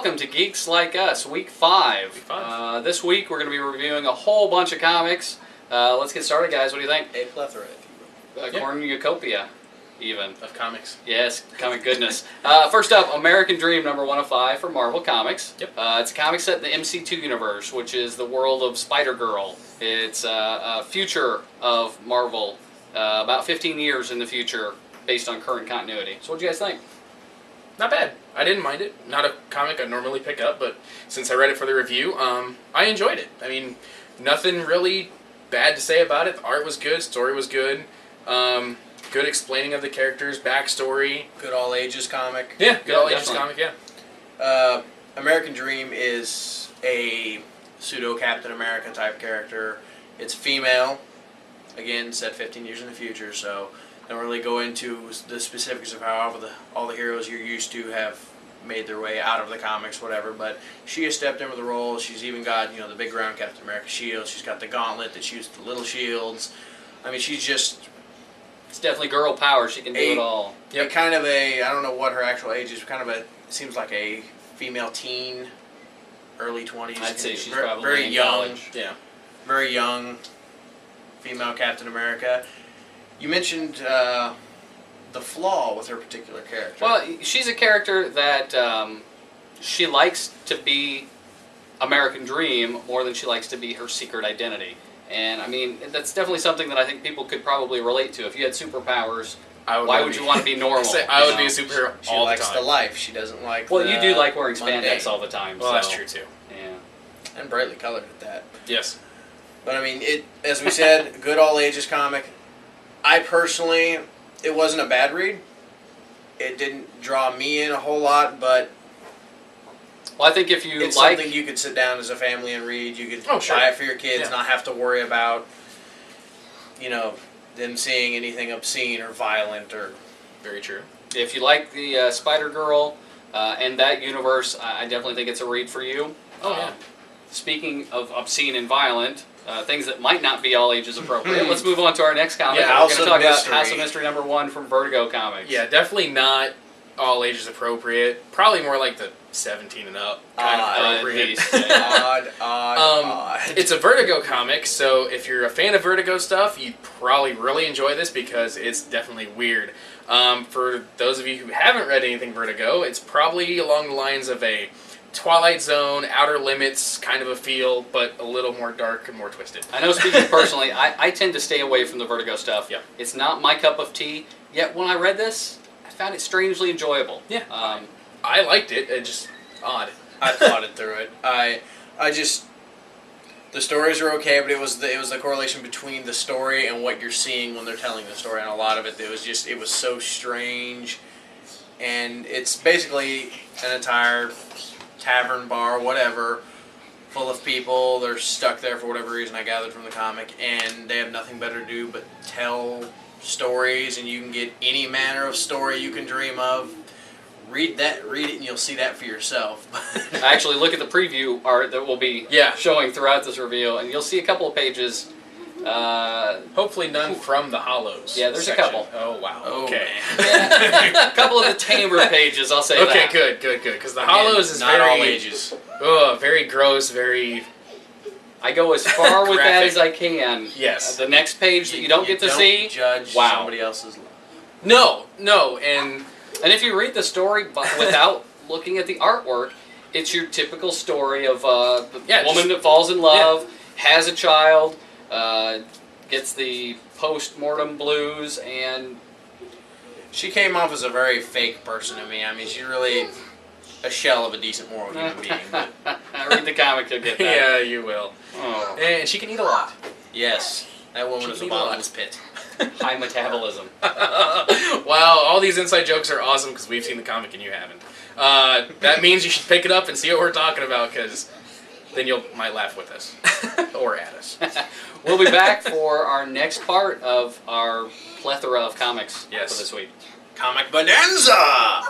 welcome to Geeks Like Us, Week 5. Week 5. This week we're going to be reviewing a whole bunch of comics. Let's get started, guys. What do you think? A plethora, if you will. Cornucopia, even. Of comics. Yes, comic goodness. First up, American Dream, number 105 for Marvel Comics. Yep. It's a comic set in the MC2 universe, which is the world of Spider-Girl. It's a future of Marvel, about 15 years in the future, based on current continuity. So what do you guys think? Not bad. I didn't mind it. Not a comic I normally pick up, but since I read it for the review, I enjoyed it. I mean, nothing really bad to say about it. The art was good, story was good, good explaining of the characters, backstory. Good all ages comic. Yeah, good all ages definitely. comic, yeah. American Dream is a pseudo Captain America type character. It's female. Again, set 15 years in the future, so don't really go into the specifics of how all the heroes you're used to have made their way out of the comics, whatever. But she has stepped into the role. She's even got, the big round Captain America shield. She's got the gauntlet that shoots the little shields. I mean, she's just... It's definitely girl power. She can do it all. Yeah, kind of I don't know what her actual age is, kind of seems like a female teen, early 20s. I'd say she's very, probably very in young. college. Yeah. Very young female Captain America. You mentioned the flaw with her particular character. Well, she's a character that she likes to be American Dream more than she likes to be her secret identity. And, I mean, that's definitely something that I think people could probably relate to. If you had superpowers, why would you want to be normal? I would be a superhero she all the likes time. the life. She doesn't like Well, the you do like wearing mundane. spandex all the time. Well, so. that's true, too. Yeah. And brightly colored at that. Yes. But, I mean, as we said, good all ages comic. I personally, it wasn't a bad read. It didn't draw me in a whole lot, but Well, I think if you it's like... something you could sit down as a family and read. You could sure. buy it for your kids, Yeah. not have to worry about, them seeing anything obscene or violent or... Very true. If you like the Spider-Girl and that universe, I definitely think it's a read for you. Oh, yeah. Speaking of obscene and violent, things that might not be all ages appropriate, let's move on to our next comic. Yeah, We're House going to of talk about Mystery. House of Mystery number 1 from Vertigo Comics. Yeah, definitely not all ages appropriate. Probably more like the 17 and up kind of at appropriate. least. Odd. It's a Vertigo comic, so if you're a fan of Vertigo stuff, you'd probably really enjoy this because it's definitely weird. For those of you who haven't read anything Vertigo, it's probably along the lines of a Twilight Zone, Outer Limits kind of a feel, but a little more dark and more twisted. I know, speaking personally, I tend to stay away from the Vertigo stuff. Yeah. It's not my cup of tea, yet when I read this, I found it strangely enjoyable. Yeah. I liked it. It's just odd. I plotted through it. I just... The stories are okay, but it was the correlation between the story and what you're seeing when they're telling the story, and a lot of it, it was so strange. And it's basically an entire tavern, bar, whatever, full of people. They're stuck there for whatever reason, I gathered from the comic, and they have nothing better to do but tell stories, and you can get any manner of story you can dream of. Read it, and you'll see that for yourself. Actually, look at the preview art that we'll be showing throughout this review, and you'll see a couple of pages. Hopefully none from the Hollows. Yeah, there's section. a couple. Oh, wow. Oh, okay. Yeah. A couple of the tamer pages, I'll say Okay, that. good. Because the Hollows is not very... all ages. Very gross, very... I go as far with that as I can. Yes. The next page that you don't get to see, judge somebody else's life. No, and if you read the story without looking at the artwork, it's your typical story of a woman that falls in love, has a child, gets the post-mortem blues, and... She came off as a very fake person to me. I mean, she's really a shell of a decent moral human being. But read the comic, you'll get that. yeah, you will. Oh. And she can eat a lot. yes, that woman is a bottomless pit. High metabolism. Wow, all these inside jokes are awesome because we've seen the comic and you haven't. That means you should pick it up and see what we're talking about, because then you might laugh with us. Or at us. We'll be back for our next part of our plethora of comics for this week. Comic Bonanza!